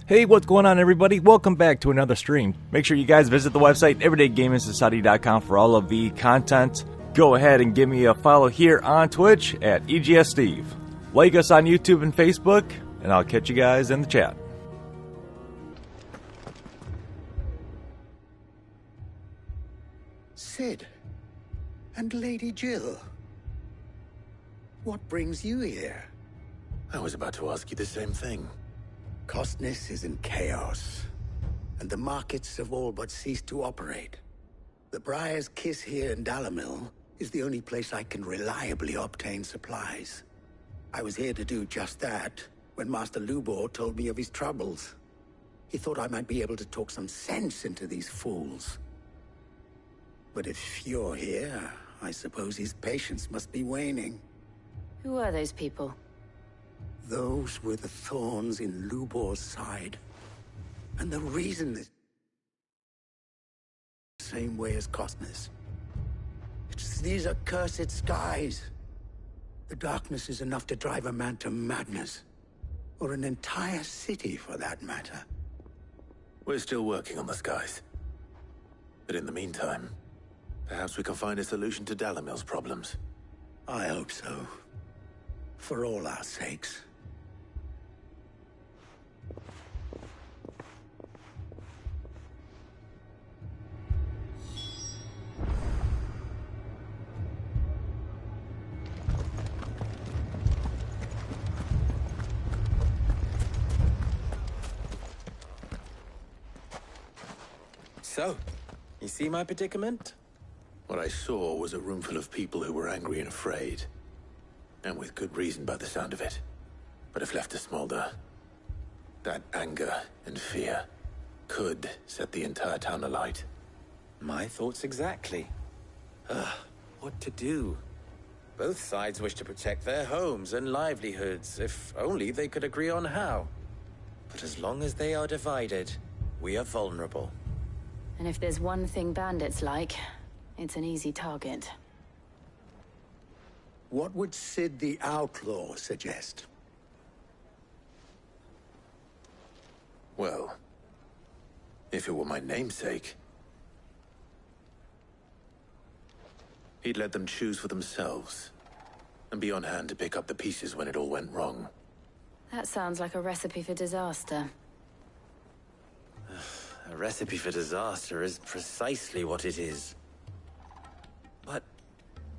Hey, what's going on, everybody? Welcome back to another stream. Make sure you guys visit the website everydaygamersociety.com for all of the content. Go ahead and give me a follow here on Twitch at EGSSteve. Like us on YouTube and Facebook, and I'll catch you guys in the chat. Sid and Lady Jill, what brings you here? I was about to ask you the same thing. Costness is in chaos, and the markets have all but ceased to operate. The Briar's Kiss here in Dalamil is the only place I can reliably obtain supplies. I was here to do just that when Master Lubor told me of his troubles. He thought I might be able to talk some sense into these fools. But if you're here, I suppose his patience must be waning. Who are those people? Those were the thorns in Lubor's side. And the reason is the same way as Costness. It's these accursed skies. The darkness is enough to drive a man to madness. Or an entire city, for that matter. We're still working on the skies. But in the meantime, perhaps we can find a solution to Dalamil's problems. I hope so. For all our sakes. So, you see my predicament? What I saw was a room full of people who were angry and afraid. And with good reason by the sound of it. But if left to smolder, that anger and fear could set the entire town alight. My thoughts exactly. What to do? Both sides wish to protect their homes and livelihoods, if only they could agree on how. But as long as they are divided, we are vulnerable. And if there's one thing bandits like, it's an easy target. What would Sid the Outlaw suggest? Well, if it were my namesake, he'd let them choose for themselves, and be on hand to pick up the pieces when it all went wrong. That sounds like a recipe for disaster. A recipe for disaster is precisely what it is. But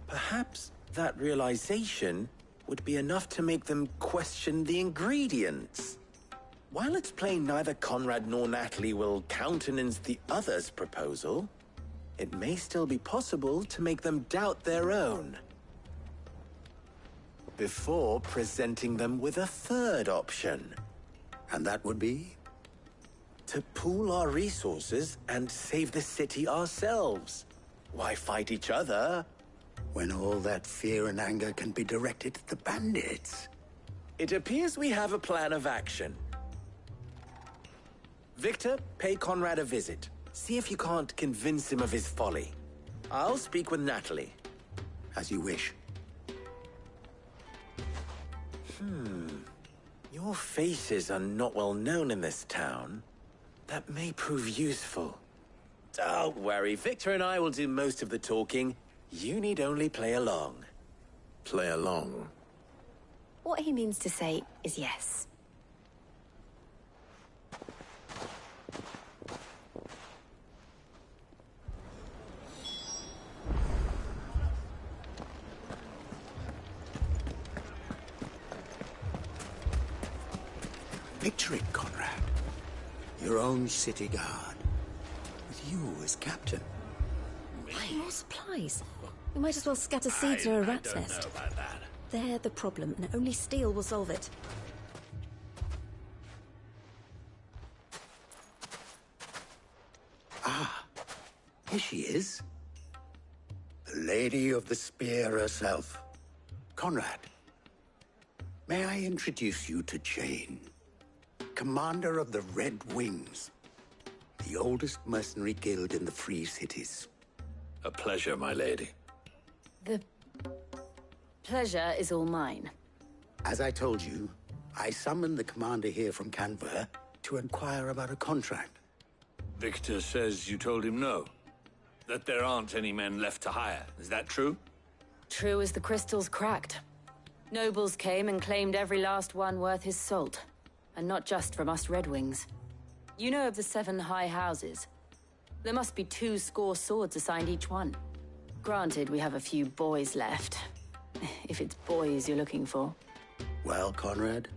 perhaps that realization would be enough to make them question the ingredients. While it's plain neither Conrad nor Natalie will countenance the other's proposal, it may still be possible to make them doubt their own. Before presenting them with a third option. And that would be? To pool our resources and save the city ourselves. Why fight each other? When all that fear and anger can be directed at the bandits. It appears we have a plan of action. Victor, pay Conrad a visit. See if you can't convince him of his folly. I'll speak with Natalie. As you wish. Your faces are not well known in this town. That may prove useful. Don't worry, Victor and I will do most of the talking. You need only play along. Play along. What he means to say is yes. Picture it, Conrad. Your own city guard. With you as captain. More supplies. We might as well scatter seeds near a rat's nest. They're the problem, and only steel will solve it. Here she is. The Lady of the Spear herself. Conrad, may I introduce you to Jane, commander of the Red Wings, the oldest mercenary guild in the Free Cities. A pleasure, my lady. The pleasure is all mine. As I told you, I summoned the commander here from Canver to inquire about a contract. Victor says you told him no. That there aren't any men left to hire. Is that true? True as the crystals cracked. Nobles came and claimed every last one worth his salt. And not just from us Red Wings. You know of the 7 high houses. There must be 2 swords assigned each one. Granted, we have a few boys left. If it's boys you're looking for. Well, Conrad,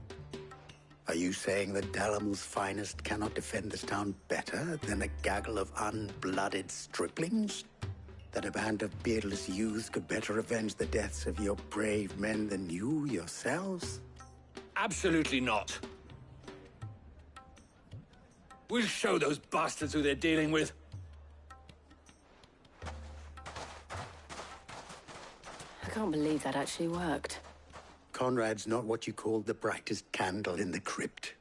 are you saying that Dalamil's finest cannot defend this town better than a gaggle of unblooded striplings? That a band of beardless youths could better avenge the deaths of your brave men than you yourselves? Absolutely not. We'll show those bastards who they're dealing with. I can't believe that actually worked. Conrad's not what you call the brightest candle in the crypt.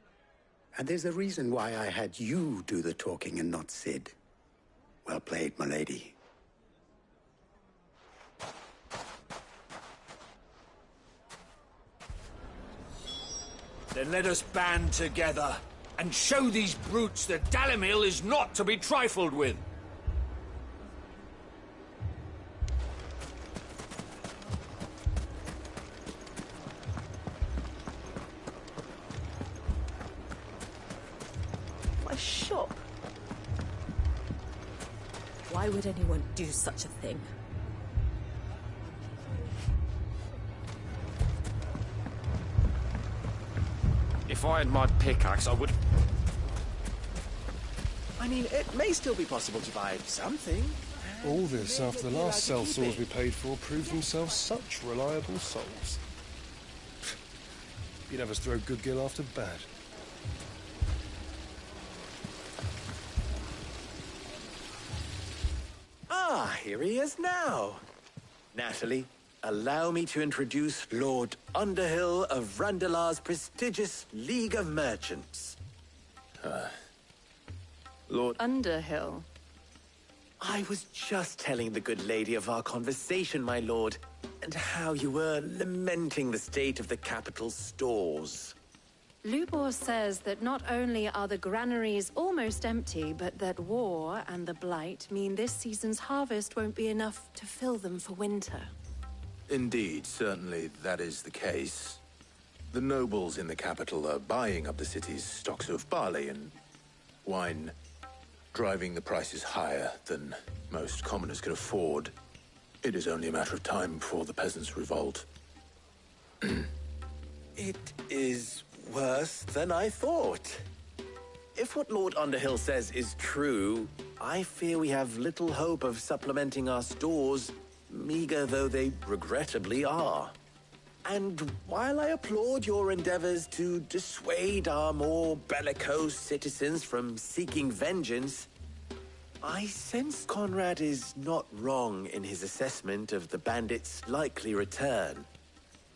And there's a reason why I had you do the talking and not Sid. Well played, my lady. Then let us band together and show these brutes that Dalamil is not to be trifled with. A shop? Why would anyone do such a thing? If I had my pickaxe, I would... I mean, it may still be possible to buy something. All this after the last cell swords we paid for proved themselves such reliable souls. You'd have us throw good gil after bad. Ah, here he is now. Natalie, allow me to introduce Lord Underhill of Randalar's prestigious League of Merchants. Lord... Underhill. I was just telling the good lady of our conversation, my lord, and how you were lamenting the state of the capital's stores. Lubor says that not only are the granaries almost empty, but that war and the Blight mean this season's harvest won't be enough to fill them for winter. Indeed, certainly that is the case. The nobles in the capital are buying up the city's stocks of barley and wine, driving the prices higher than most commoners can afford. It is only a matter of time before the peasants revolt. It is worse than I thought. If what Lord Underhill says is true, I fear we have little hope of supplementing our stores, meager though they regrettably are. And while I applaud your endeavors to dissuade our more bellicose citizens from seeking vengeance, I sense Conrad is not wrong in his assessment of the bandits' likely return.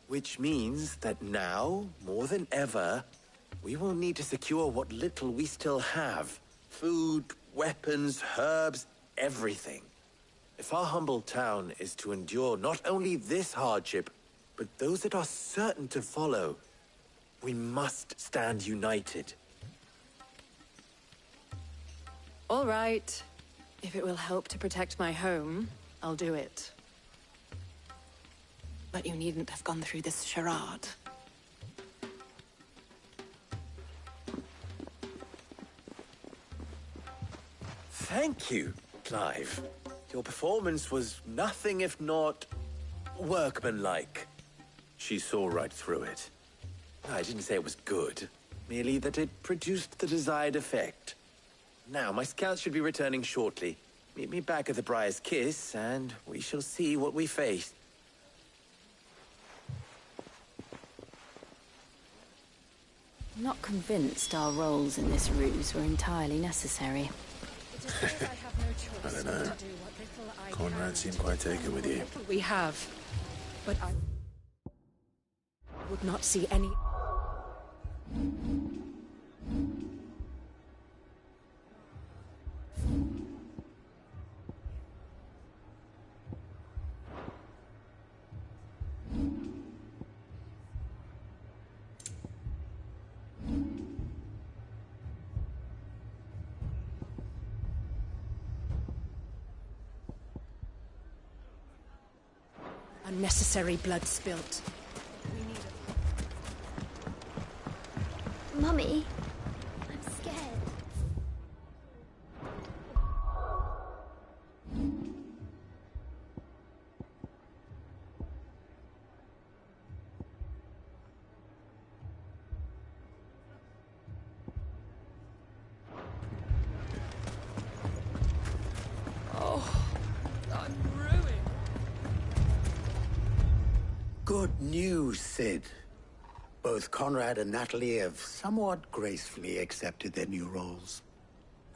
Which means that now, more than ever, we will need to secure what little we still have. Food, weapons, herbs, everything. If our humble town is to endure not only this hardship, but those that are certain to follow, we must stand united. All right. If it will help to protect my home, I'll do it. But you needn't have gone through this charade. Thank you, Clive. Your performance was nothing if not workmanlike. She saw right through it. I didn't say it was good, merely that it produced the desired effect. Now, my scouts should be returning shortly. Meet me back at the Briar's Kiss, and we shall see what we face. I'm not convinced our roles in this ruse were entirely necessary. I don't know. Conrad seemed quite taken with you. We have. But I would not see any... Unnecessary blood spilt. Mummy, I'm scared. Good news, Sid. Both Conrad and Natalie have somewhat gracefully accepted their new roles.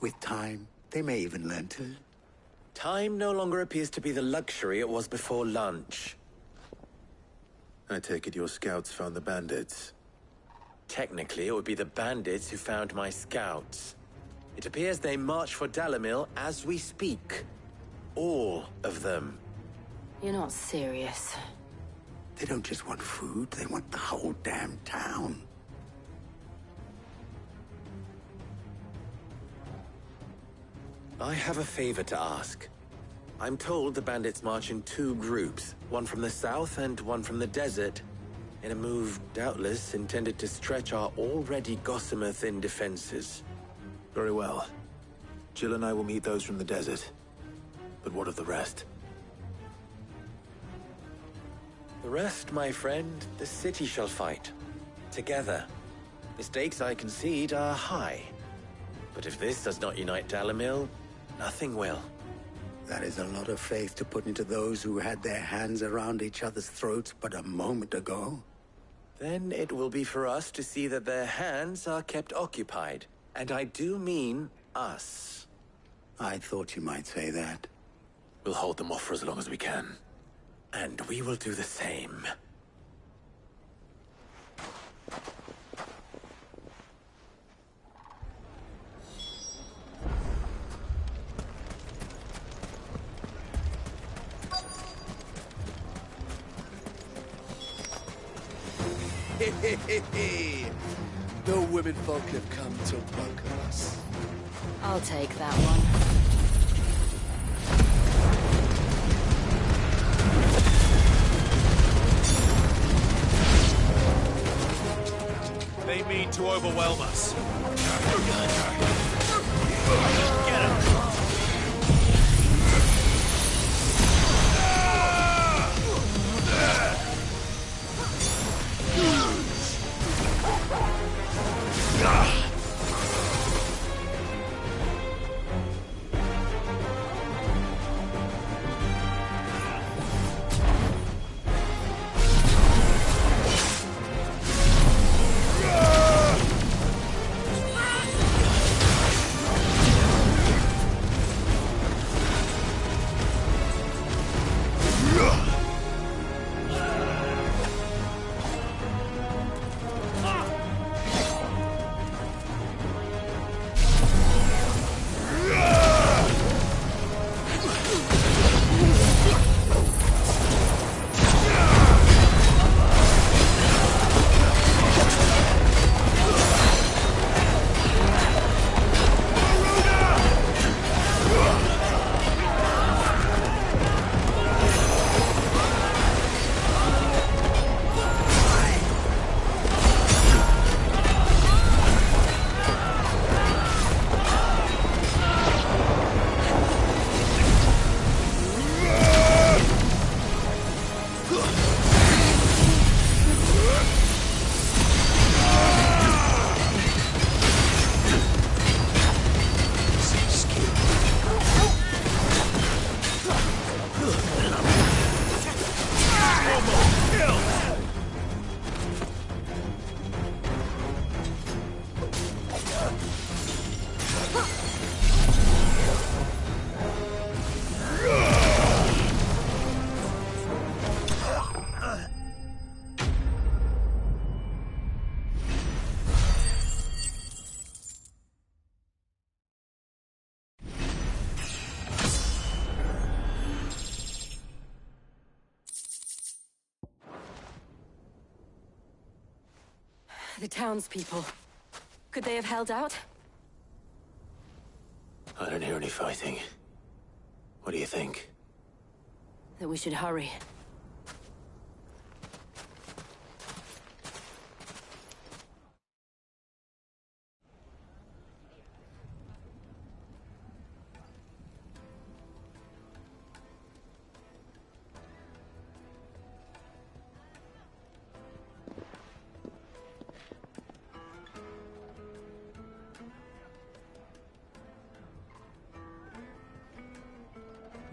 With time, they may even learn to... Time no longer appears to be the luxury it was before lunch. I take it your scouts found the bandits. Technically, it would be the bandits who found my scouts. It appears they march for Dalimil as we speak. All of them. You're not serious. They don't just want food, they want the whole damn town. I have a favor to ask. I'm told the bandits march in 2 groups, one from the south and one from the desert, in a move doubtless intended to stretch our already gossamer-thin defenses. Very well. Jill and I will meet those from the desert. But what of the rest? The rest, my friend, the city shall fight. Together. The stakes, I concede, are high. But if this does not unite Dalimil, nothing will. That is a lot of faith to put into those who had their hands around each other's throats but a moment ago. Then it will be for us to see that their hands are kept occupied. And I do mean us. I thought you might say that. We'll hold them off for as long as we can. And we will do the same. The women folk have come to welcome us. I'll take that one. They mean to overwhelm us. Get him! The townspeople. Could they have held out? I don't hear any fighting. What do you think? That we should hurry.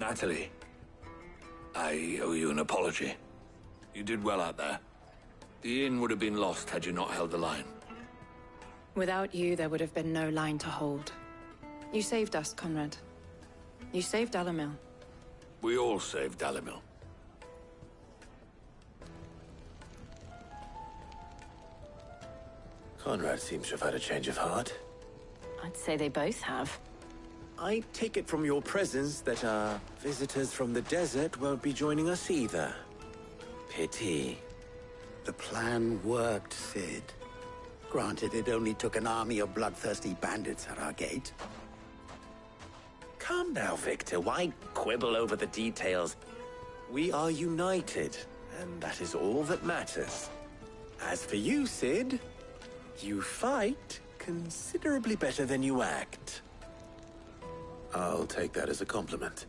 Natalie, I owe you an apology. You did well out there. The inn would have been lost had you not held the line. Without you, there would have been no line to hold. You saved us, Conrad. You saved Dalamil. We all saved Dalamil. Conrad seems to have had a change of heart. I'd say they both have. I take it from your presence that our visitors from the desert won't be joining us either. Pity. The plan worked, Sid. Granted, it only took an army of bloodthirsty bandits at our gate. Calm now, Victor. Why quibble over the details? We are united, and that is all that matters. As for you, Sid, you fight considerably better than you act. I'll take that as a compliment.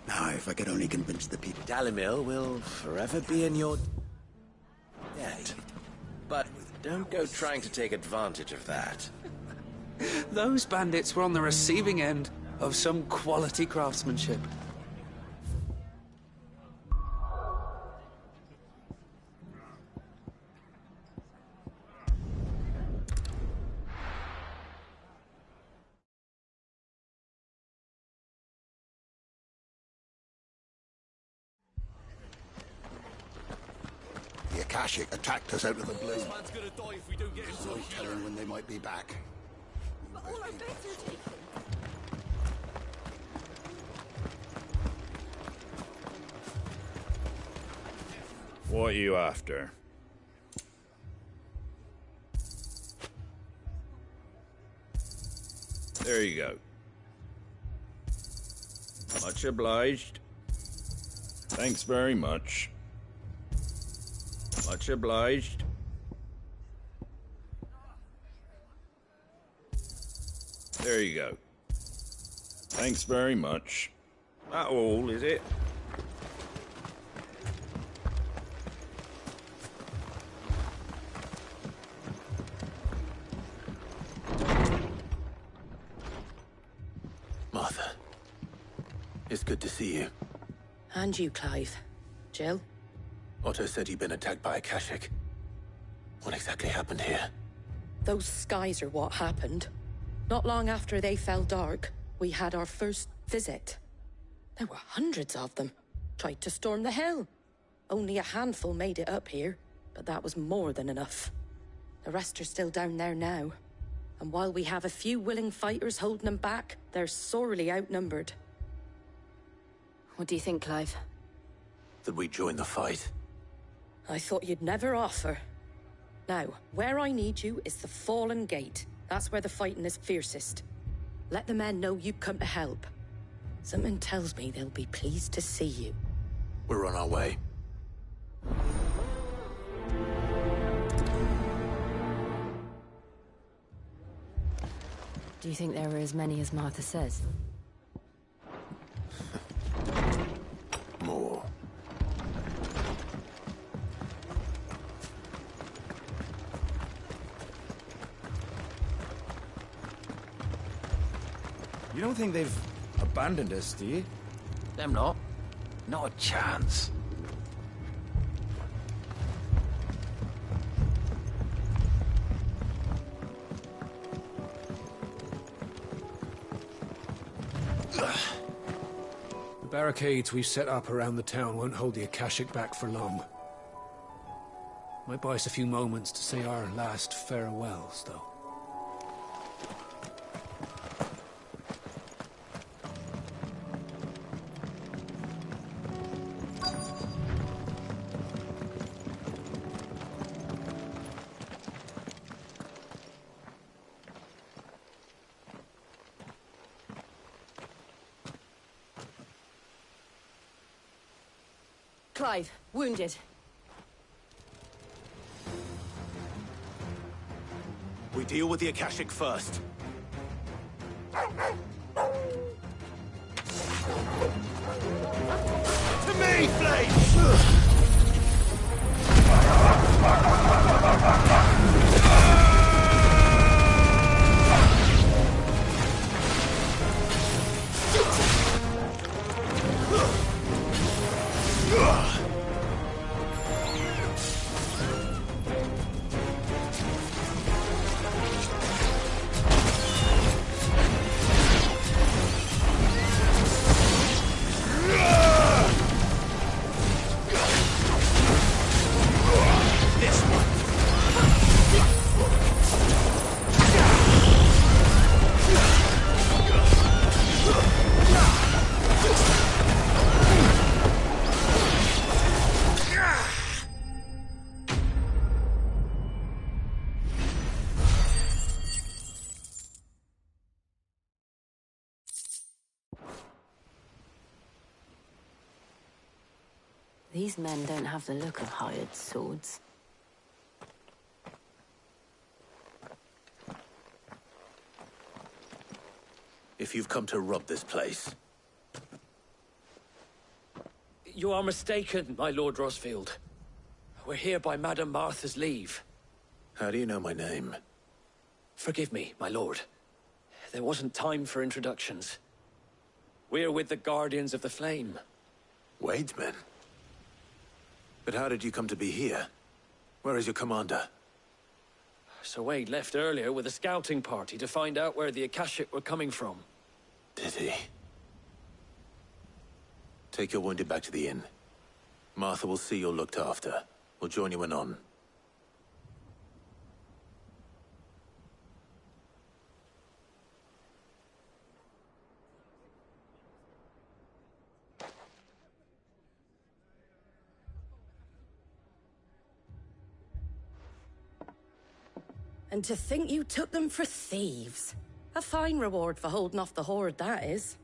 Now, if I could only convince the people... Dalamil will forever be in your debt. But don't go trying to take advantage of that. Those bandits were on the receiving end of some quality craftsmanship. The Akashic attacked us out of the blue. This man's gonna die if we don't get him No telling when they might be back. But all our beds are taken. What are you after? There you go. Much obliged. Thanks very much. Much obliged. There you go. Thanks very much. That all, is it? Martha, it's good to see you. And you, Clive. Jill? Otto said you'd been attacked by Akashic. What exactly happened here? Those skies are what happened. Not long after they fell dark, we had our first visit. There were hundreds of them. Tried to storm the hill. Only a handful made it up here, but that was more than enough. The rest are still down there now. And while we have a few willing fighters holding them back, they're sorely outnumbered. What do you think, Clive? That we join the fight? I thought you'd never offer. Now, where I need you is the Fallen Gate. That's where the fighting is fiercest. Let the men know you've come to help. Something tells me they'll be pleased to see you. We're on our way. Do you think there were as many as Martha says? More. You don't think they've abandoned us, do you? Them not. Not a chance. The barricades we've set up around the town won't hold the Akashic back for long. Might buy us a few moments to say our last farewells, though. Clive, wounded. We Deal with the Akashic first. To me, Flame! These men don't have the look of hired swords. If you've come to rob this place, You are mistaken, my Lord Rosfield. We're here by Madame Martha's leave. how do you know my name? Forgive me, my lord. There wasn't time for introductions. We're with the Guardians of the Flame. Wade's men? But how did you come to be here? Where is your commander? Sir Wade left earlier with a scouting party to find out where the Akashic were coming from. Did he? Take your wounded back to the inn. Martha will see you're looked after. We'll join you anon. And to think you took them for thieves. A fine reward for holding off the horde, that is.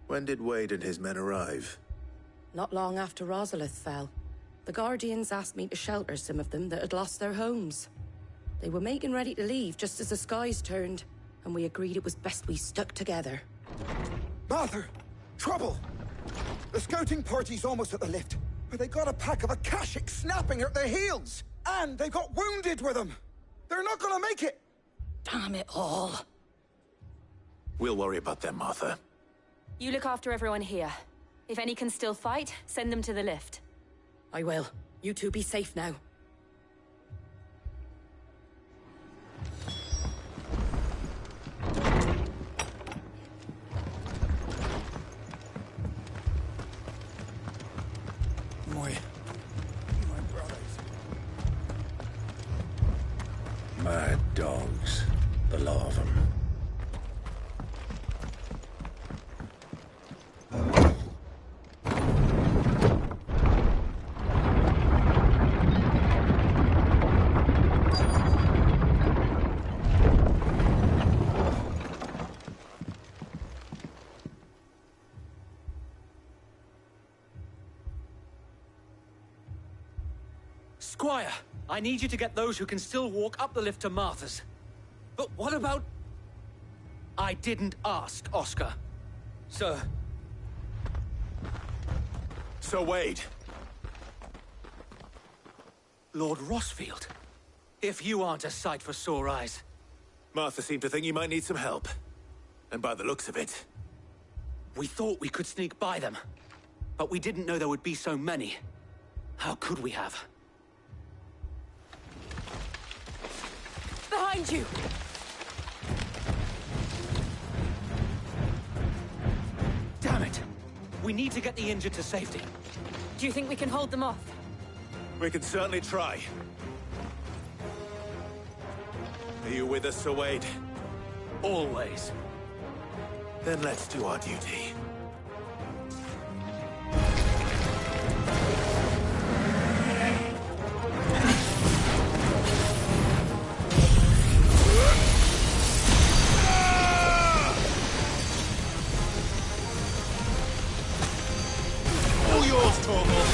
When did Wade and his men arrive? Not long after Rosalith fell. The Guardians asked me to shelter some of them that had lost their homes. They were making ready to leave just as the skies turned, and we agreed it was best we stuck together. Martha! Trouble! The scouting party's almost at the lift, but they got a pack of Akashic snapping at their heels! And they got wounded with them! They're not gonna make it! Damn it all. We'll worry about them, Martha. You look after everyone here. If any can still fight, send them to the lift. I will. You two be safe now. My brothers. Mad dogs. The law of them. Squire, I need you to get those who can still walk up the lift to Martha's. But what about... I didn't ask, Oscar. Sir. Sir Wade. Lord Rosfield. If you aren't a sight for sore eyes. Martha seemed to think you might need some help. And by the looks of it... We thought we could sneak by them. But we didn't know there would be so many. How could we have? Behind you! Damn it! We need to get the injured to safety. Do you think we can hold them off? We can certainly try. Are you with us, Sir Wade? Always. Then let's do our duty. All yours, Torgal.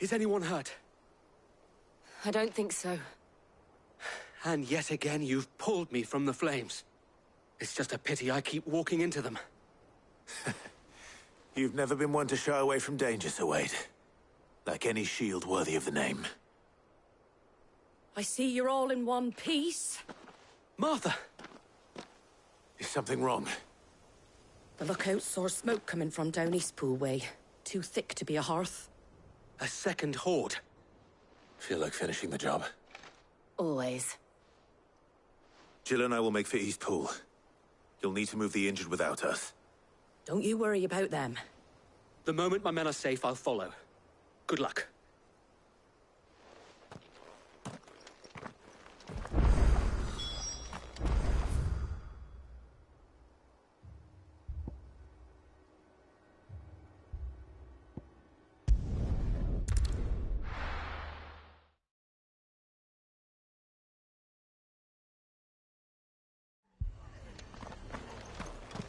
Is anyone hurt? I don't think so. And yet again, you've pulled me from the flames. It's just a pity I keep walking into them. You've never been one to shy away from danger, Sir Wade. Like any shield worthy of the name. I see you're all in one piece. Martha! Is something wrong? The lookout saw smoke coming from down Eastpool way. Too thick to be a hearth. A second horde. Feel like finishing the job? Always. Jill and I will make for Eastpool. You'll need to move the injured without us. Don't you worry about them. The moment my men are safe, I'll follow. Good luck.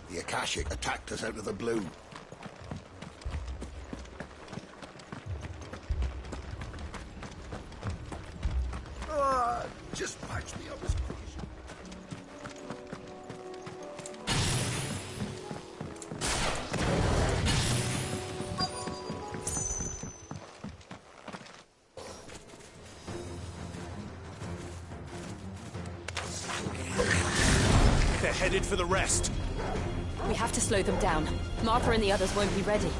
The Akashic attacked us out of the blue. Just patch me up as quick as you... They're headed for the rest. We have to slow them down. Martha and the others won't be ready.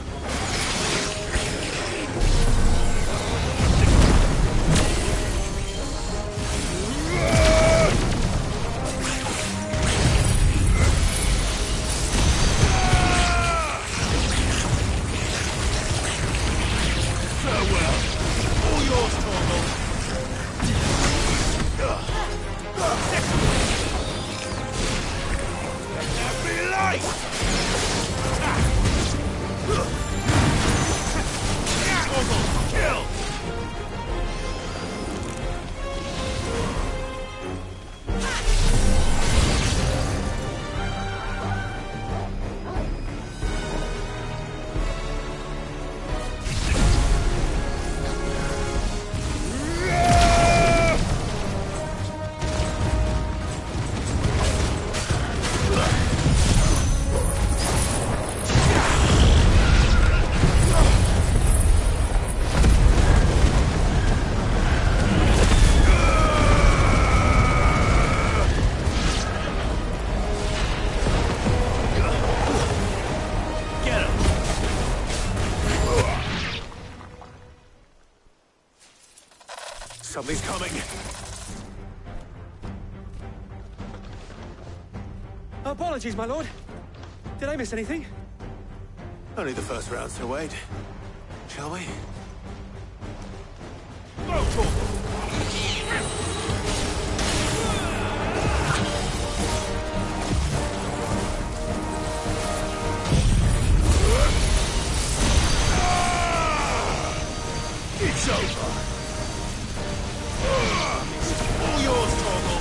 Something's coming. Apologies, my lord. Did I miss anything? Only the first round, Sir Wade. Shall we? It's over. All yours, Torgal.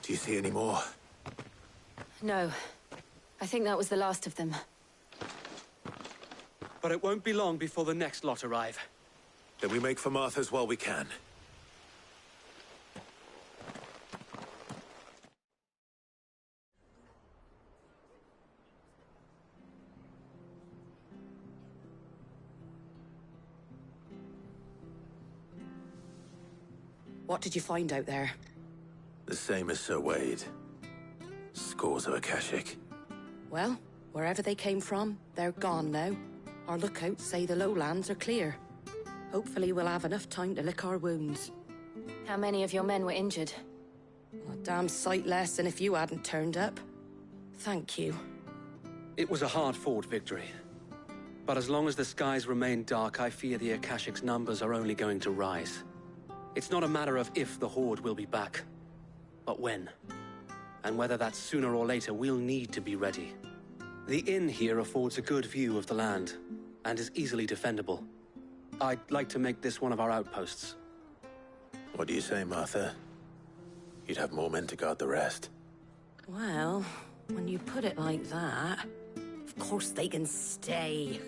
Do you see any more? No. I think that was the last of them. But it won't be long before the next lot arrive. Then we make for Martha's while we can. What did you find out there? The same as Sir Wade. Scores of Akashic. Well, wherever they came from, they're gone now. Our lookouts say the lowlands are clear. Hopefully we'll have enough time to lick our wounds. How many of your men were injured? A damn sight less than if you hadn't turned up. Thank you. It was a hard-fought victory. But as long as the skies remain dark, I fear the Akashic's numbers are only going to rise. It's not a matter of if the Horde will be back, but when. And whether that's sooner or later, we'll need to be ready. The inn here affords a good view of the land, and is easily defendable. I'd like to make this one of our outposts. What do you say, Martha? You'd have more men to guard the rest. Well, when you put it like that, of course they can stay.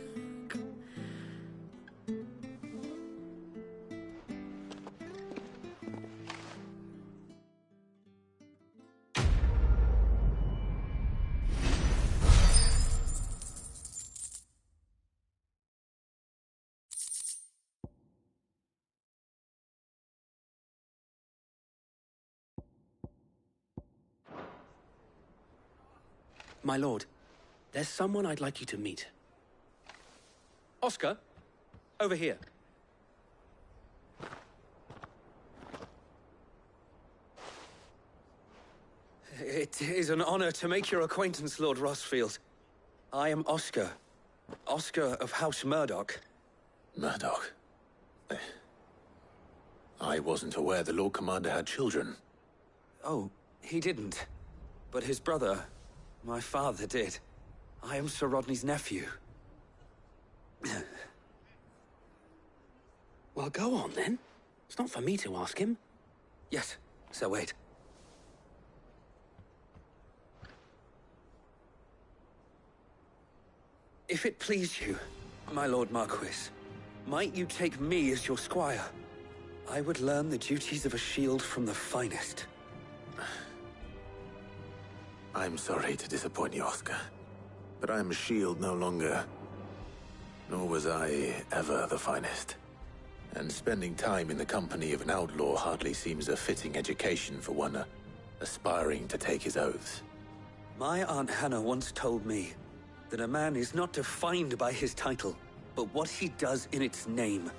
My lord, there's someone I'd like you to meet. Oscar, over here. It is an honor to make your acquaintance, Lord Rosfield. I am Oscar. Oscar of House Murdoch. Murdoch? I wasn't aware the Lord Commander had children. Oh, he didn't. But his brother, my father, did. I am Sir Rodney's nephew. Well, go on, then. It's not for me to ask him. Yes, Sir Wade. If it please you, my Lord Marquis, might you take me as your squire? I would learn the duties of a shield from the finest. I'm sorry to disappoint you, Oscar, but I'm a shield no longer. Nor was I ever the finest. And spending time in the company of an outlaw hardly seems a fitting education for one aspiring to take his oaths. My Aunt Hannah once told me that a man is not defined by his title, but what he does in its name.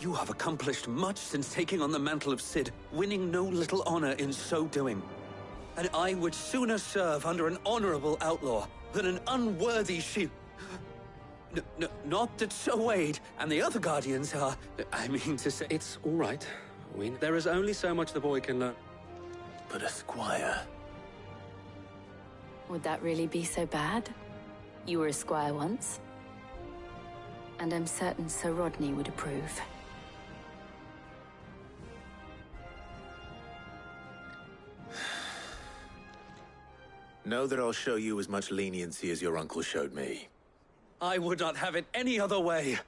You have accomplished much since taking on the mantle of Cid, winning no little honor in so doing. And I would sooner serve under an honorable outlaw than an unworthy shield. Not that Sir Wade and the other Guardians are... I mean to say... It's all right. There is only so much the boy can learn. But a squire... Would that really be so bad? You were a squire once. And I'm certain Sir Rodney would approve. Know that I'll show you as much leniency as your uncle showed me. I would not have it any other way.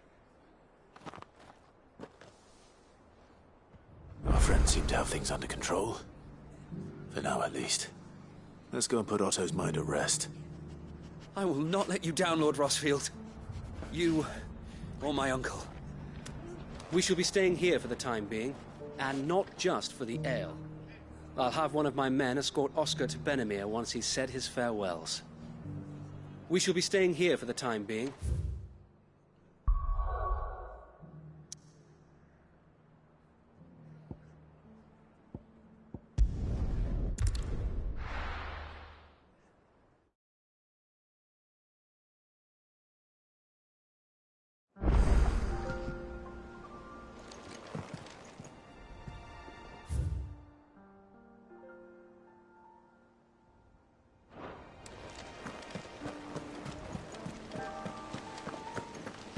Our friends seem to have things under control. For now, at least. Let's go and put Otto's mind at rest. I will not let you down, Lord Rosfield. You, or my uncle. We shall be staying here for the time being, and not just for the ale. I'll have one of my men escort Oscar to Benimir once he's said his farewells. We shall be staying here for the time being.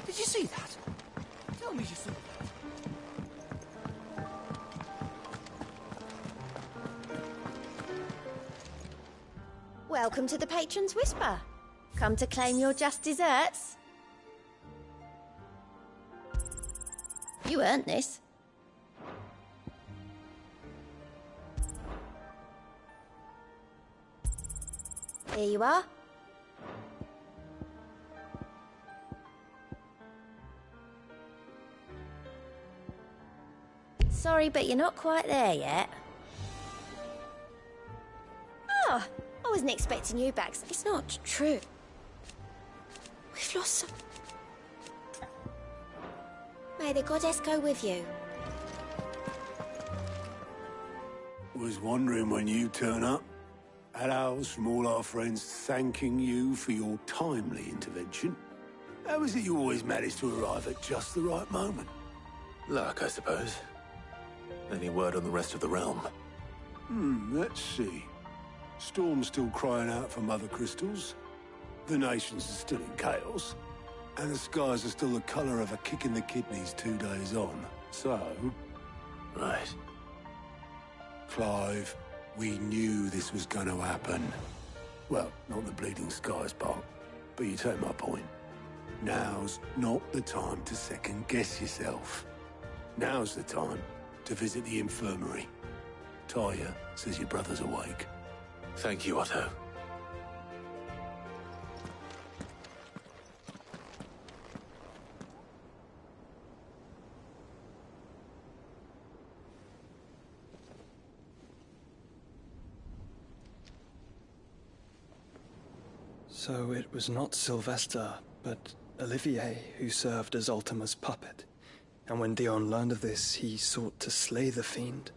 Did you see that? Tell me you saw that. Welcome to the Patron's Whisper. Come to claim your just desserts? You earned this. Here you are. Sorry, but you're not quite there yet. wasn't expecting you back. It's not true. We've lost some... May the goddess go with you. Was wondering when you turn up. Hellos from all our friends thanking you for your timely intervention. How is it you always manage to arrive at just the right moment? Luck, I suppose. Any word on the rest of the realm? Let's see. Storm's still crying out for mother crystals. The nations are still in chaos. And the skies are still the colour of a kick in the kidneys 2 days on. So... Right. Clive, we knew this was going to happen. Well, not the bleeding skies part, but you take my point. Now's not the time to second-guess yourself. Now's the time to visit the infirmary. Talia says your brother's awake. Thank you, Otto. So it was not Sylvester, but Olivier who served as Ultima's puppet. And when Dion learned of this, he sought to slay the fiend.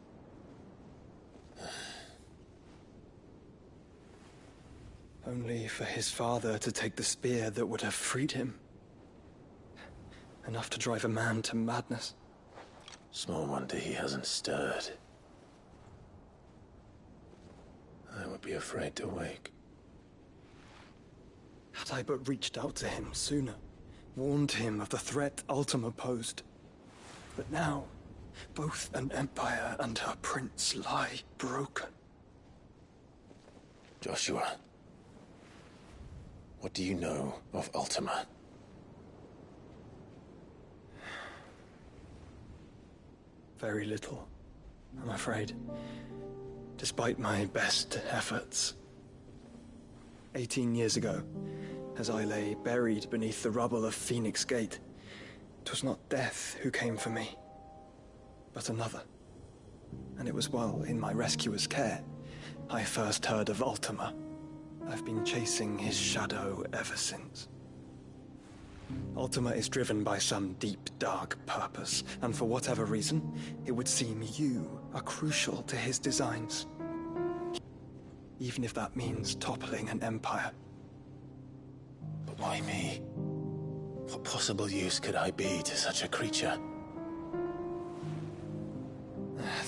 Only for his father to take the spear that would have freed him. Enough to drive a man to madness. Small wonder he hasn't stirred. I would be afraid to wake. Had I but reached out to him sooner, warned him of the threat Ultima posed. But now, both an empire and her prince lie broken. Joshua, what do you know of Ultima? Very little, I'm afraid. Despite my best efforts. 18 years ago, as I lay buried beneath the rubble of Phoenix Gate, 'twas not death who came for me, but another. And it was while in my rescuer's care, I first heard of Ultima. I've been chasing his shadow ever since. Ultima is driven by some deep, dark purpose, and for whatever reason, it would seem you are crucial to his designs. Even if that means toppling an empire. But why me? What possible use could I be to such a creature?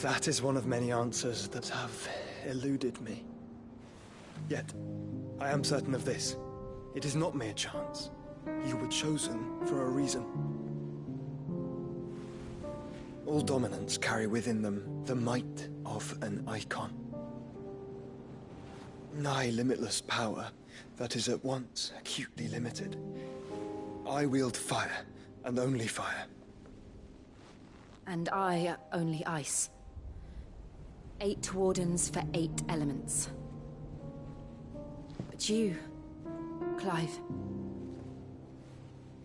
That is one of many answers that have eluded me. Yet, I am certain of this. It is not mere chance. You were chosen for a reason. All dominants carry within them the might of an icon. Nigh limitless power that is at once acutely limited. I wield fire, and only fire. And I only ice. 8 wardens for 8 elements. But you, Clive...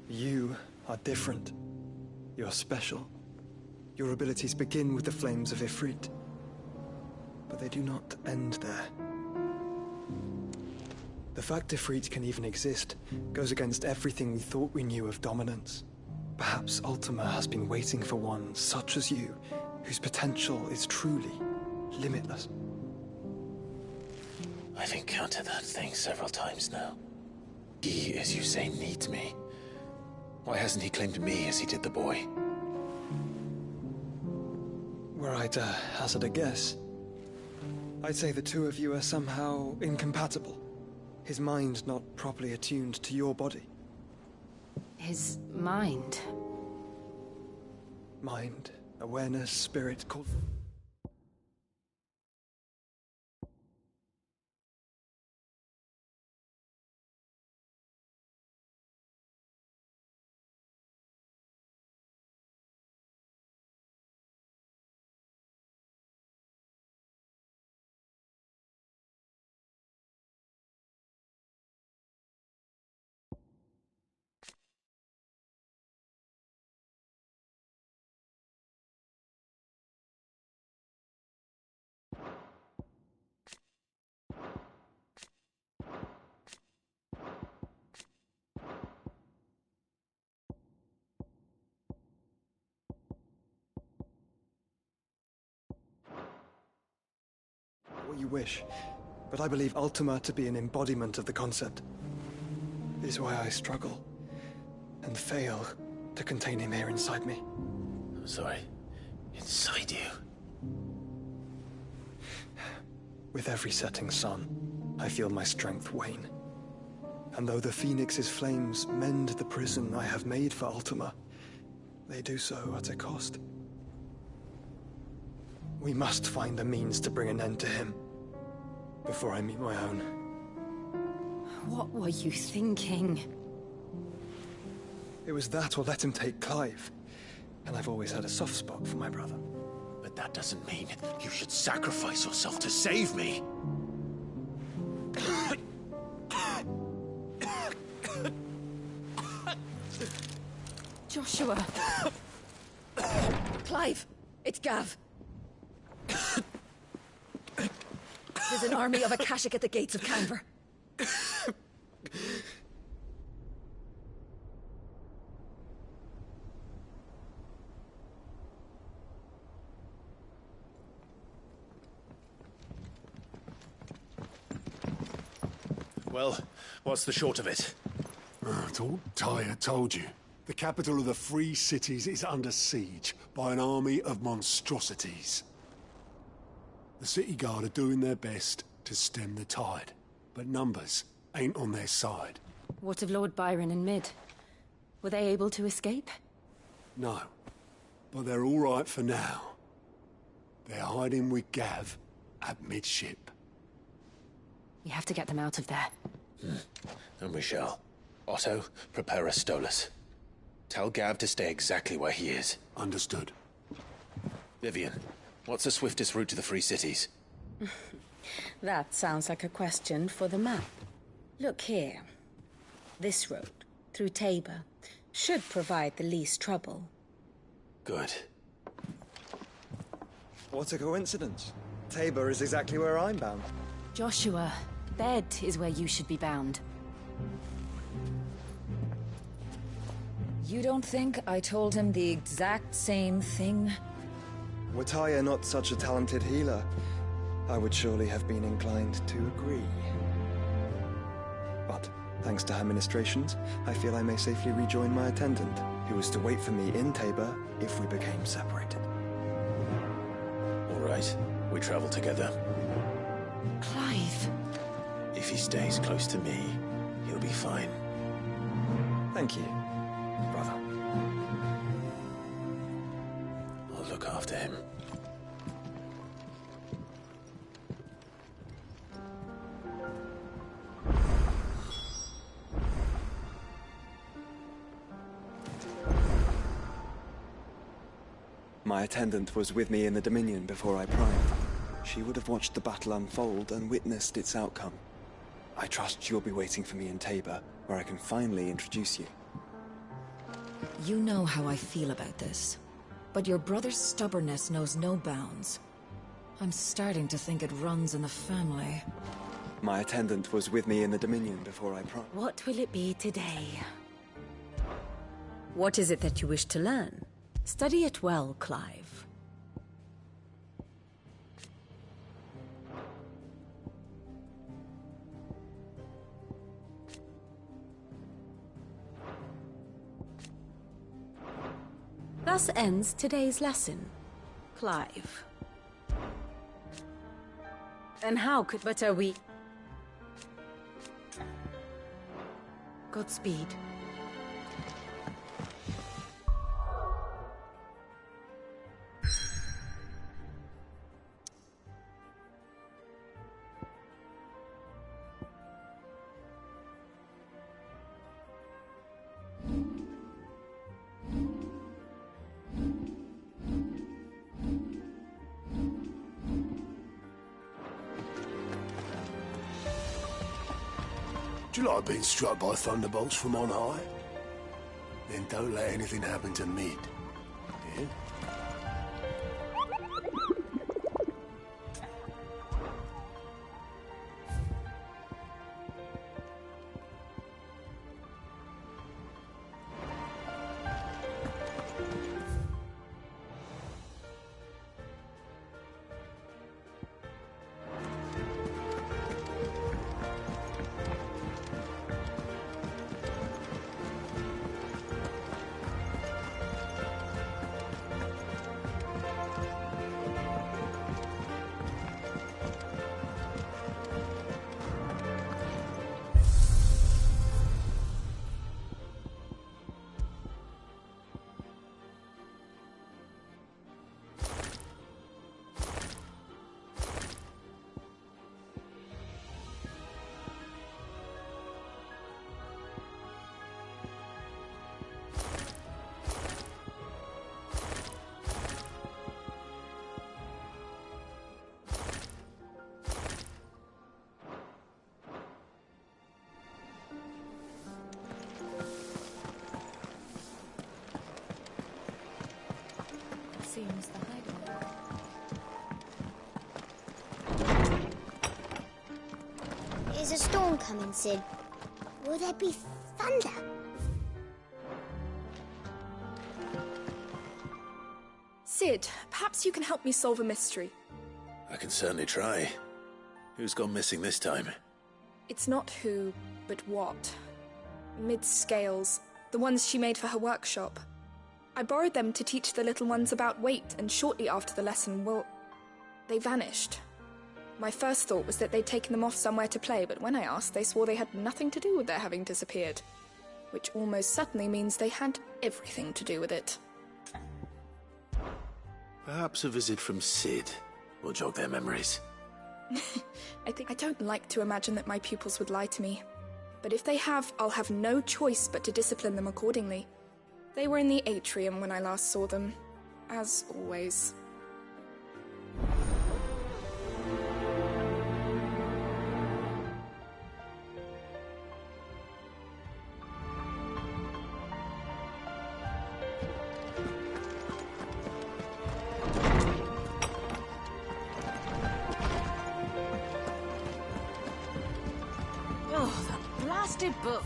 You are different. You're special. Your abilities begin with the flames of Ifrit. But they do not end there. The fact Ifrit can even exist goes against everything we thought we knew of dominance. Perhaps Ultima has been waiting for one such as you, whose potential is truly limitless. I've encountered that thing several times now. He, as you say, needs me. Why hasn't he claimed me as he did the boy? Were I to hazard a guess, I'd say the two of you are somehow incompatible. His mind not properly attuned to your body. His mind? Mind, awareness, spirit, call... what you wish, but I believe Ultima to be an embodiment of the concept. It is why I struggle and fail to contain him here inside me. I'm sorry. Inside you? With every setting sun, I feel my strength wane. And though the Phoenix's flames mend the prison I have made for Ultima, they do so at a cost. We must find a means to bring an end to him before I meet my own. What were you thinking? It was that or let him take Clive. And I've always had a soft spot for my brother. But that doesn't mean you should sacrifice yourself to save me. Joshua! Clive! It's Gav! There's an army of Akashic at the gates of Canver. Well, what's the short of it? It's all Tyre told you. The capital of the Free Cities is under siege by an army of monstrosities. The city guard are doing their best to stem the tide, but numbers ain't on their side. What of Lord Byron and Mid? Were they able to escape? No, but they're all right for now. They're hiding with Gav at midship. We have to get them out of there. And we shall. Otto, prepare a Stolas. Tell Gav to stay exactly where he is. Understood. Vivian, what's the swiftest route to the Free Cities? That sounds like a question for the map. Look here. This road, through Tabor, should provide the least trouble. Good. What a coincidence. Tabor is exactly where I'm bound. Joshua, bed is where you should be bound. You don't think I told him the exact same thing? Were Tyre not such a talented healer, I would surely have been inclined to agree. But, thanks to her ministrations, I feel I may safely rejoin my attendant, who is to wait for me in Tabor if we became separated. All right, we travel together. Clive. If he stays close to me, he'll be fine. Thank you, brother. I'll look after him. My attendant was with me in the Dominion before I primed. She would have watched the battle unfold and witnessed its outcome. I trust you'll be waiting for me in Tabor, where I can finally introduce you. You know how I feel about this, but your brother's stubbornness knows no bounds. I'm starting to think it runs in the family. My attendant was with me in the Dominion before I primed. What will it be today? What is it that you wish to learn? Study it well, Clive. Thus ends today's lesson, Clive. And how could... But are we... Godspeed. Do you like being struck by thunderbolts from on high? Then don't let anything happen to Mid. Yeah? Seems the hideaway. Is a storm coming, Sid? Will there be thunder? Sid, perhaps you can help me solve a mystery. I can certainly try. Who's gone missing this time? It's not who, but what. Mid's scales, the ones she made for her workshop. I borrowed them to teach the little ones about weight, and shortly after the lesson, well, they vanished. My first thought was that they'd taken them off somewhere to play, but when I asked, they swore they had nothing to do with their having disappeared. Which almost certainly means they had everything to do with it. Perhaps a visit from Sid will jog their memories. I don't like to imagine that my pupils would lie to me. But if they have, I'll have no choice but to discipline them accordingly. They were in the atrium when I last saw them, as always. Oh, that blasted book!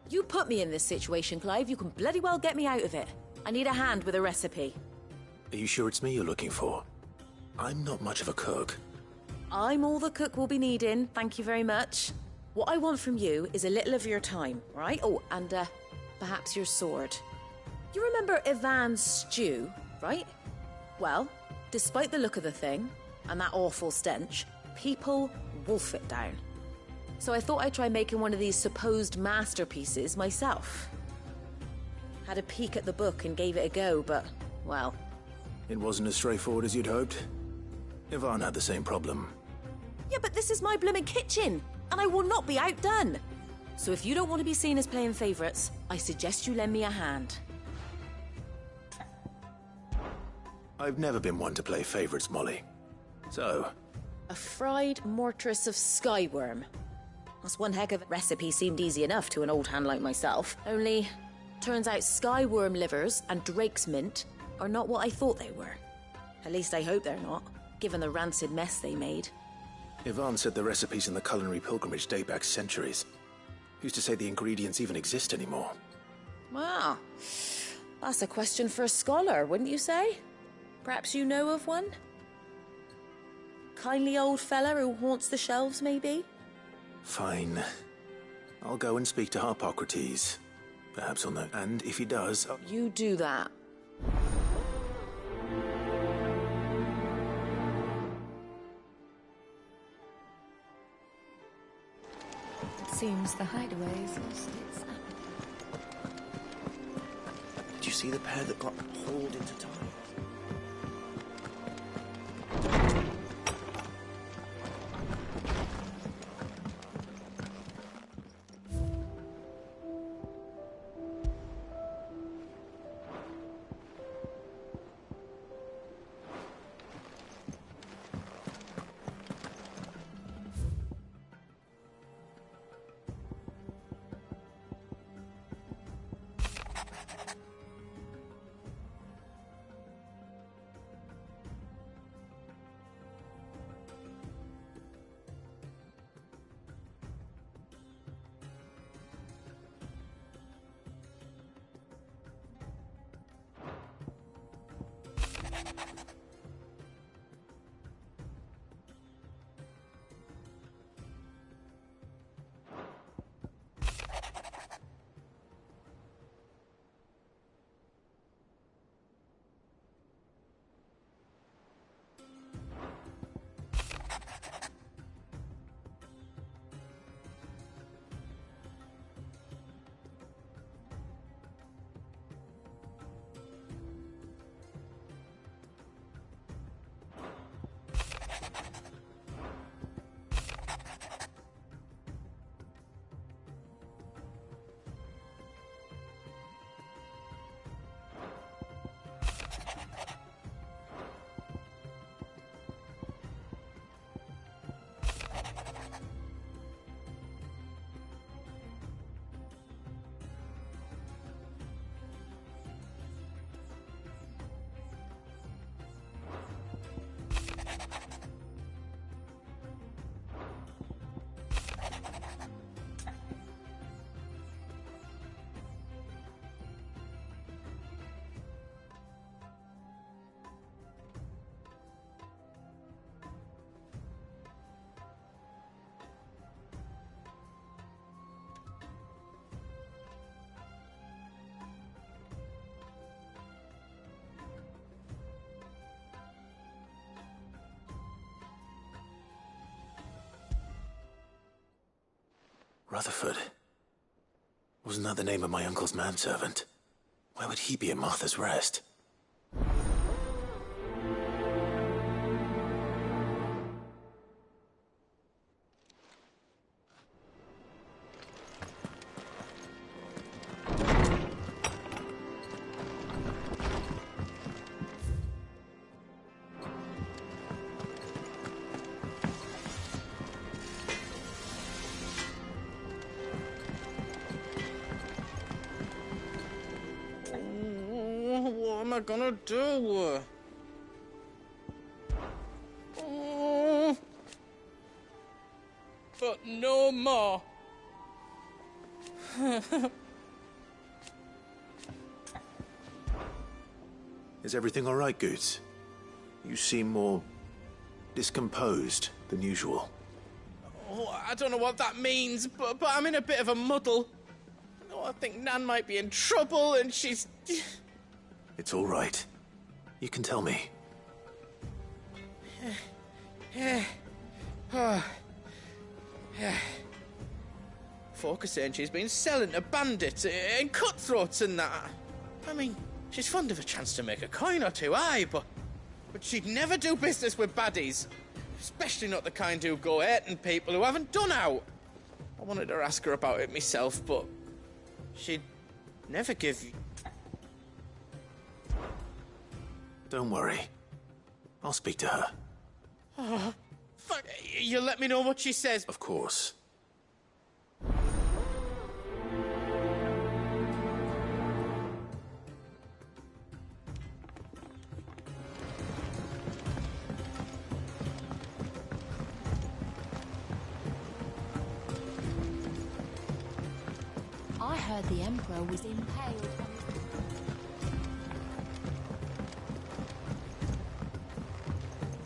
You put me in this situation, Clive. You can bloody well get me out of it. I need a hand with a recipe. Are you sure it's me you're looking for? I'm not much of a cook. I'm all the cook will be needing, thank you very much. What I want from you is a little of your time, right? Oh, and perhaps your sword. You remember Ivan's stew, right? Well, despite the look of the thing, and that awful stench, people wolf it down. So I thought I'd try making one of these supposed masterpieces myself. Had a peek at the book and gave it a go, but, well... It wasn't as straightforward as you'd hoped. Ivan had the same problem. Yeah, but this is my blimmin' kitchen, and I will not be outdone. So if you don't want to be seen as playing favourites, I suggest you lend me a hand. I've never been one to play favourites, Molly. So... A fried mortress of skyworm. That's one heck of a recipe, seemed easy enough to an old hand like myself. Only, turns out skyworm livers and drake's mint are not what I thought they were. At least I hope they're not, given the rancid mess they made. Ivan said the recipes in the culinary pilgrimage date back centuries. Who's to say the ingredients even exist anymore? Wow, that's a question for a scholar, wouldn't you say? Perhaps you know of one? Kindly old fella who haunts the shelves, maybe? Fine. I'll go and speak to Harpocrates. Perhaps he'll know. And if he does... You do that. It seems the hideaway is lost its appetite. Did you see the pair that got hauled into time? Rutherford. Wasn't that the name of my uncle's manservant? Why would he be at Martha's Rest? What am I gonna do? Oh. But no more. Is everything all right, Goots? You seem more discomposed than usual. Oh, I don't know what that means, but I'm in a bit of a muddle. Oh, I think Nan might be in trouble, and she's... It's all right. You can tell me. Folk are saying she's been selling to bandits and cutthroats and that. I mean, she's fond of a chance to make a coin or two, aye, but she'd never do business with baddies. Especially not the kind who go hurting people who haven't done out. I wanted to ask her about it myself, but she'd never give... Don't worry. I'll speak to her. Oh, fuck. You'll let me know what she says. Of course. I heard the Emperor was impaled on...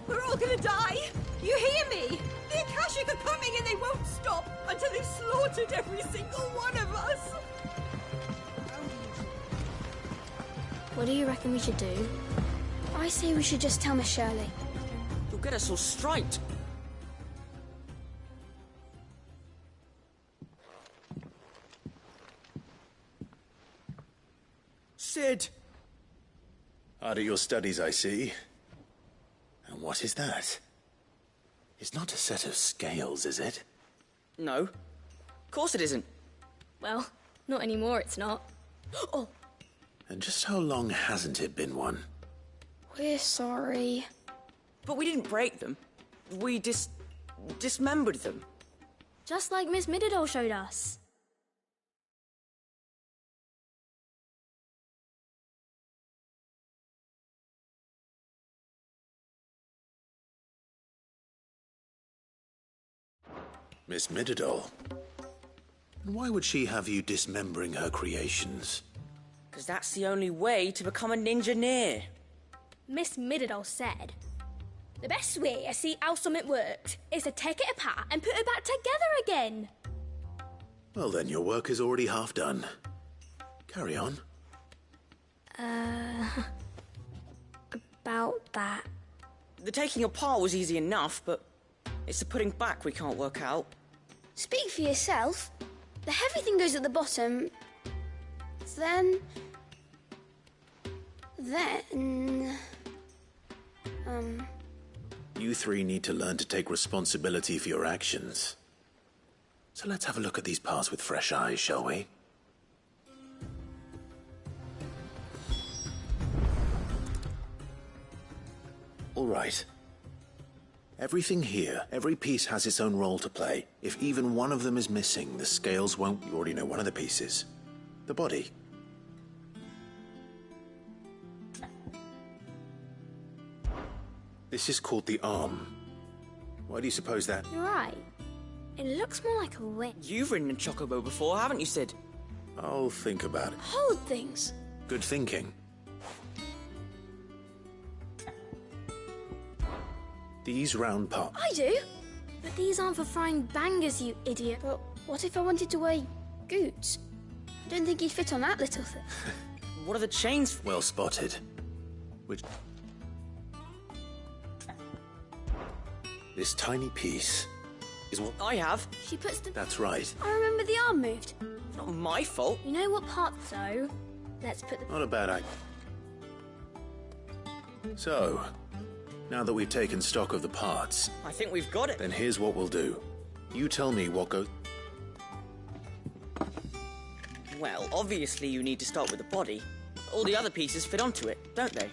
We're all gonna die! You hear me? The Akashic are coming and they won't stop until they've slaughtered every single one of us! What do you reckon we should do? I say we should just tell Miss Shirley. You'll get us all straight. Sid! Hard at your studies, I see. And what is that? It's not a set of scales, is it? No. Of course it isn't. Well, not anymore, it's not. Oh! And just how long hasn't it been one? We're sorry. But we didn't break them. We dismembered them. Just like Miss Mididol showed us. Miss Mididol? Why would she have you dismembering her creations? Because that's the only way to become a ninja-neer. Miss Mididol said, the best way to see how something works is to take it apart and put it back together again. Well then, your work is already half done. Carry on. About that. The taking apart was easy enough, but it's the putting back we can't work out. Speak for yourself. The heavy thing goes at the bottom. Then... You three need to learn to take responsibility for your actions. So let's have a look at these parts with fresh eyes, shall we? All right. Everything here, every piece has its own role to play. If even one of them is missing, the scales won't... You already know one of the pieces. The body. This is called the arm. Why do you suppose that... You're right. It looks more like a wing. You've ridden a chocobo before, haven't you, Sid? I'll think about it. Hold things. Good thinking. These round parts... I do. But these aren't for frying bangers, you idiot. But what if I wanted to wear goots? I don't think he'd fit on that little thing. What are the chains? Well spotted. Which... This tiny piece is what I have. She puts the... That's right. I remember the arm moved. It's not my fault. You know what part, so... Let's put the... Not a bad idea. So, now that we've taken stock of the parts... I think we've got it. Then here's what we'll do. You tell me what goes... Well, obviously you need to start with the body. All the other pieces fit onto it, don't they?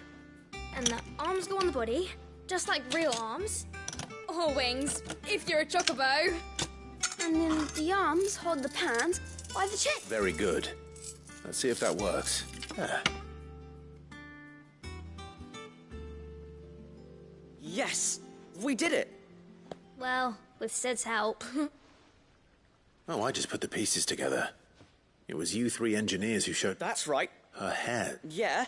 And the arms go on the body, just like real arms. Or wings, if you're a chocobo. And then the arms hold the pans by the chest. Very good. Let's see if that works. Yes! We did it! Well, with Sid's help. Oh, I just put the pieces together. It was you three engineers who showed... That's right. Her hair. Yeah.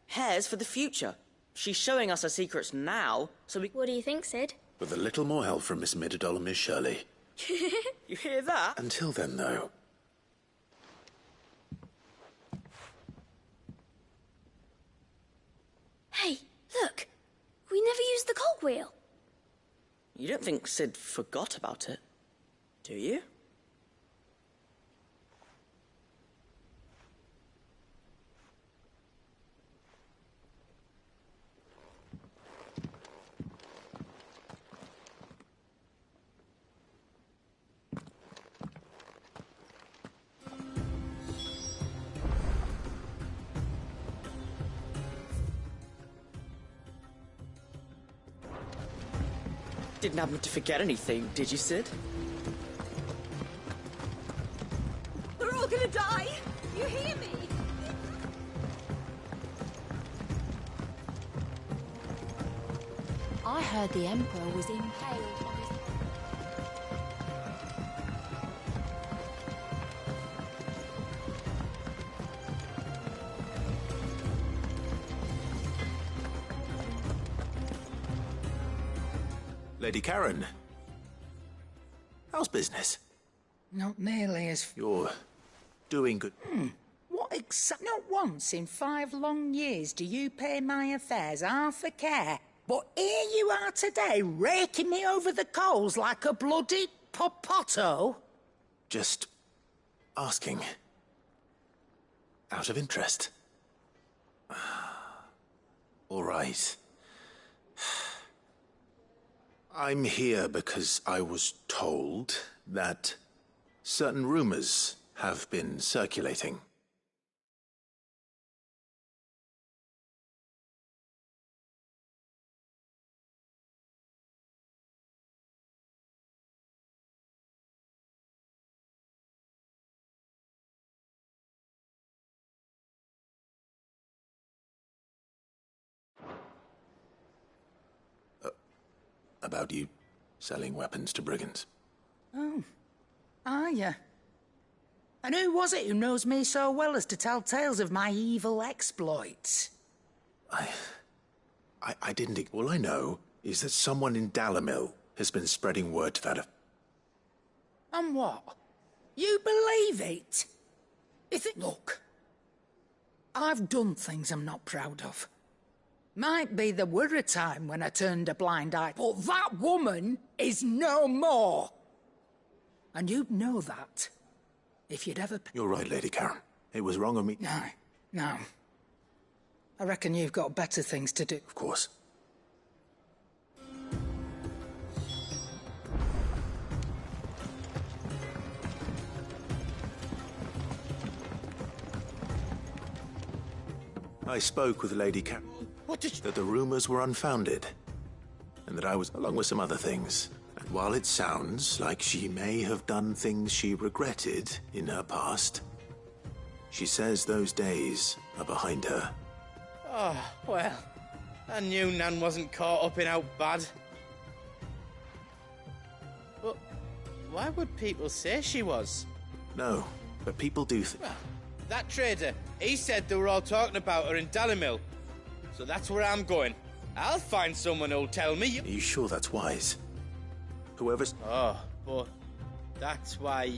Hair's for the future. She's showing us her secrets now, so we... What do you think, Sid? With a little more help from Miss Middledol and Miss Shirley. You hear that? Until then, though... Hey, look! We never used the cogwheel. You don't think Sid forgot about it, do you? Didn't happen to forget anything, did you, Sid? They're all gonna die! You hear me? I heard the Emperor was impaled on his... Lady Karen. How's business? Not nearly as... You're doing good. What Not once in 5 long years do you pay my affairs half a care. But here you are today, raking me over the coals like a bloody popoto. Just asking. Out of interest. All right. I'm here because I was told that certain rumors have been circulating. About you selling weapons to brigands. Oh, are you? And who was it who knows me so well as to tell tales of my evil exploits? I didn't... All I know is that someone in Dalamil has been spreading word to that effect. And what? You believe it? Look, I've done things I'm not proud of. Might be there were a time when I turned a blind eye, but that woman is no more. And you'd know that if you'd ever... You're right, Lady Karen. It was wrong of me... No. I reckon you've got better things to do. Of course. I spoke with Lady Karen. What did you... That the rumors were unfounded. And that I was, along with some other things. And while it sounds like she may have done things she regretted in her past, she says those days are behind her. Oh, well, I knew Nan wasn't caught up in out bad. But why would people say she was? No, but people do Well, that trader, he said they were all talking about her in Dalamil. So that's where I'm going. I'll find someone who'll tell me. Are you sure that's wise? Whoever's... Oh, but that's why...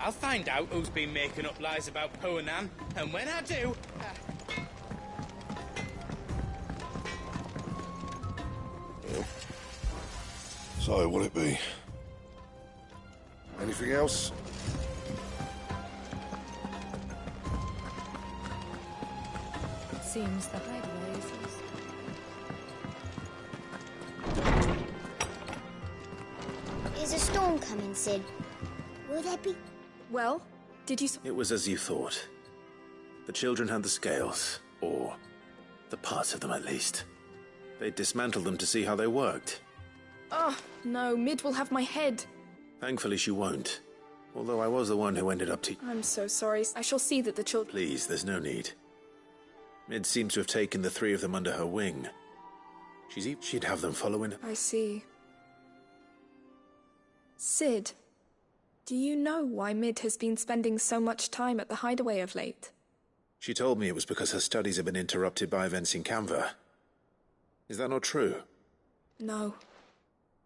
I'll find out who's been making up lies about poor Nan, and when I do... So, what'll it be? Anything else? It seems the hideaways is... Is a storm coming, Sid? Will there be... Well, did you... It was as you thought. The children had the scales, or the parts of them at least. They dismantled them to see how they worked. Oh, no, Mid will have my head. Thankfully she won't. Although I was the one who ended up I'm so sorry. I shall see that the children... Please, there's no need. Mid seems to have taken the 3 of them under her wing. She'd have them following... I see. Sid, do you know why Mid has been spending so much time at the hideaway of late? She told me it was because her studies have been interrupted by events in Canva. Is that not true? No,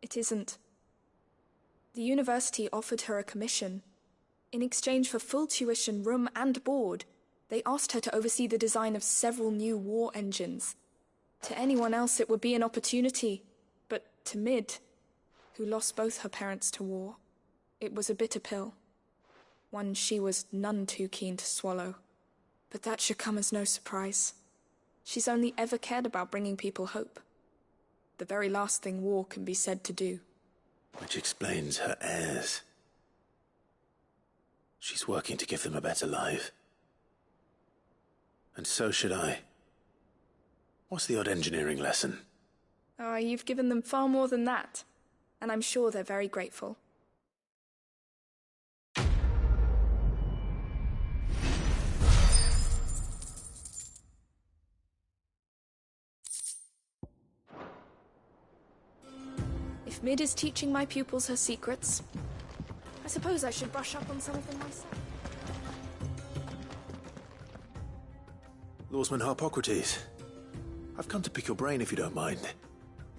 it isn't. The university offered her a commission. In exchange for full tuition, room and board, they asked her to oversee the design of several new war engines. To anyone else it would be an opportunity, but to Mid, who lost both her parents to war, it was a bitter pill. One she was none too keen to swallow. But that should come as no surprise. She's only ever cared about bringing people hope. The very last thing war can be said to do. Which explains her heirs. She's working to give them a better life. And so should I. What's the odd engineering lesson? Ah, you've given them far more than that. And I'm sure they're very grateful. If Mid is teaching my pupils her secrets, I suppose I should brush up on some of them myself. Lawsman Harpocrates. I've come to pick your brain if you don't mind.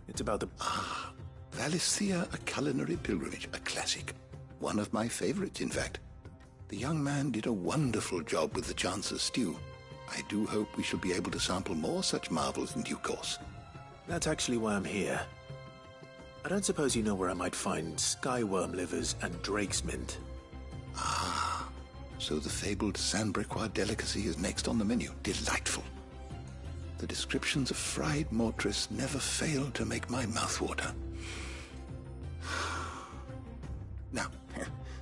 It's about the... Valisthea, a culinary pilgrimage, a classic. One of my favorites, in fact. The young man did a wonderful job with the Chance's stew. I do hope we shall be able to sample more such marvels in due course. That's actually why I'm here. I don't suppose you know where I might find skyworm livers and drake's mint. Ah, so the fabled Sandbrequois delicacy is next on the menu. Delightful. The descriptions of fried mortress never fail to make my mouth water. Now,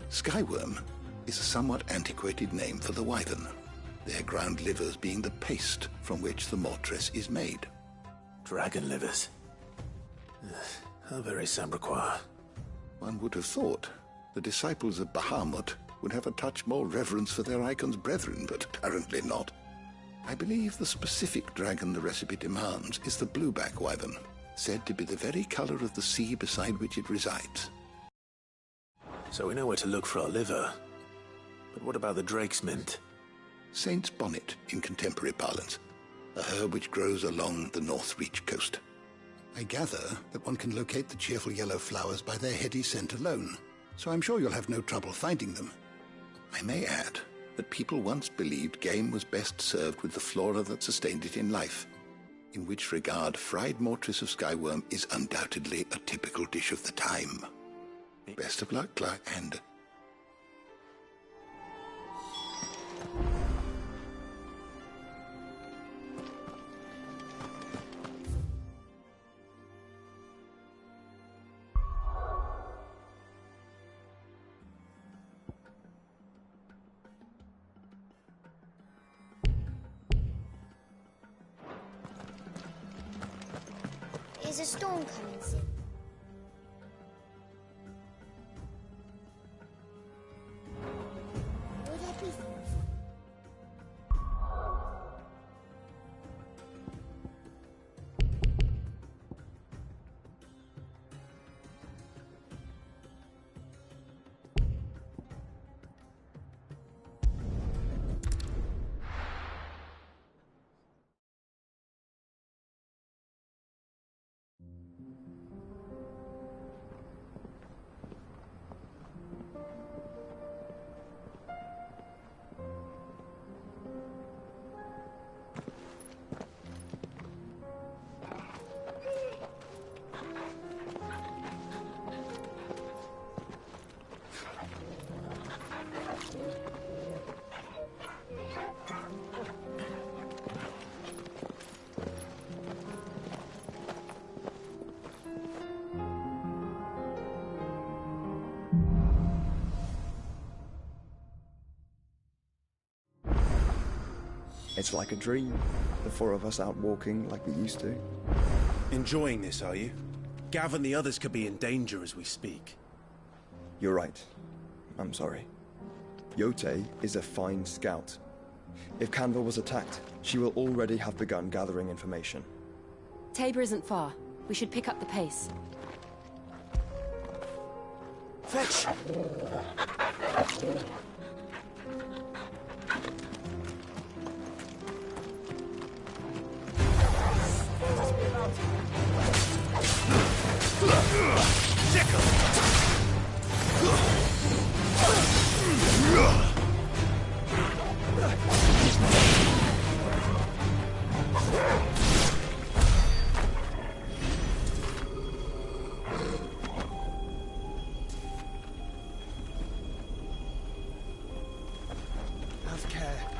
skyworm is a somewhat antiquated name for the wyvern, their ground livers being the paste from which the mortress is made. Dragon livers. How very Sandbrequois. One would have thought the disciples of Bahamut would have a touch more reverence for their icon's brethren, but apparently not. I believe the specific dragon the recipe demands is the blueback wyvern, said to be the very color of the sea beside which it resides. So we know where to look for our liver. But what about the drake's mint? Saint's bonnet in contemporary parlance, a herb which grows along the North Reach coast. I gather that one can locate the cheerful yellow flowers by their heady scent alone, so I'm sure you'll have no trouble finding them. I may add that people once believed game was best served with the flora that sustained it in life, in which regard fried mortress of skyworm is undoubtedly a typical dish of the time. Best of luck, Clark, and... Is a storm coming, Sid? Will there be... It's like a dream. The four of us out walking like we used to. Enjoying this, are you? Gav and the others could be in danger as we speak. You're right. I'm sorry. Yote is a fine scout. If Canville was attacked, she will already have begun gathering information. Tabor isn't far. We should pick up the pace. Fetch! Have care.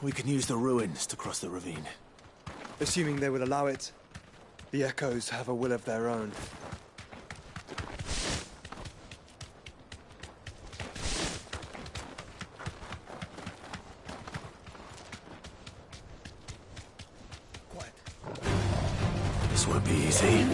We can use the ruins to cross the ravine. Assuming they will allow it, the Echoes have a will of their own. This won't be easy.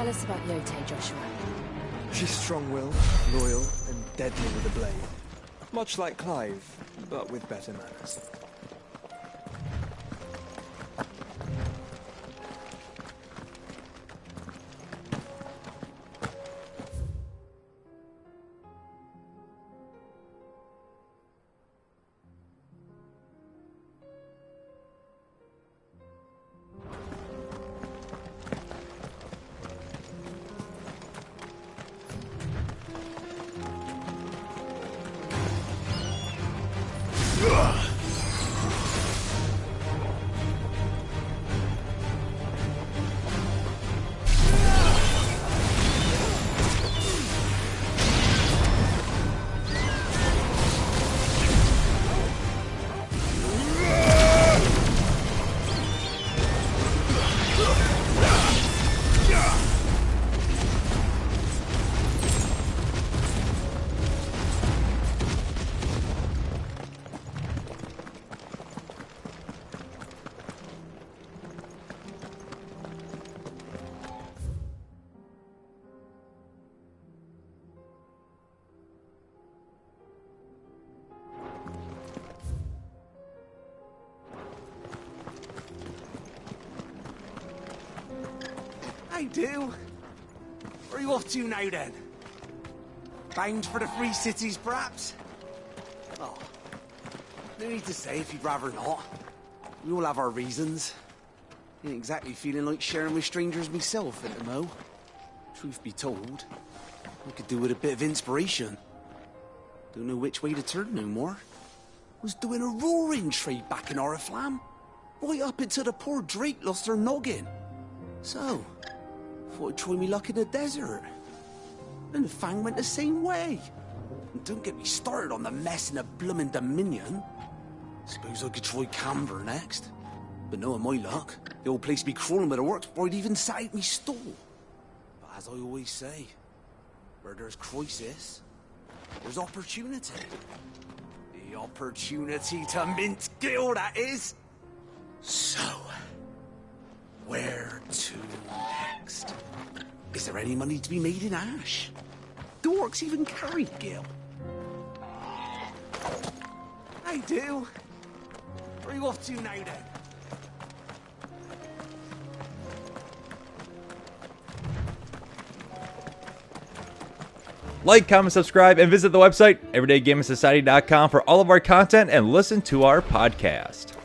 Tell us about Yote, Joshua. She's strong-willed, loyal, and deadly with a blade. Much like Clive, but with better manners. I do. Where are you off to now, then? Bound for the Free Cities, perhaps? Oh, no need to say if you'd rather not. We all have our reasons. Ain't exactly feeling like sharing with strangers myself at the mo. Truth be told, I could do with a bit of inspiration. Don't know which way to turn no more. Was doing a roaring trade back in Oriflamme. Right up until the poor Drake lost her noggin. So, thought I'd try me luck in the desert. And the Fang went the same way. And don't get me started on the mess in the bloomin' Dominion. Suppose I could try Camber next. But knowing my luck, the old place be crawling with the works before I'd even sat out me stall. But as I always say, where there's crisis, there's opportunity. The opportunity to mint Gil, that is. So, where to next? Is there any money to be made in Ash? Do orcs even carry Gil? I do. Where are you off to now, then? Like, comment, subscribe, and visit the website, everydaygamersociety.com for all of our content and listen to our podcast.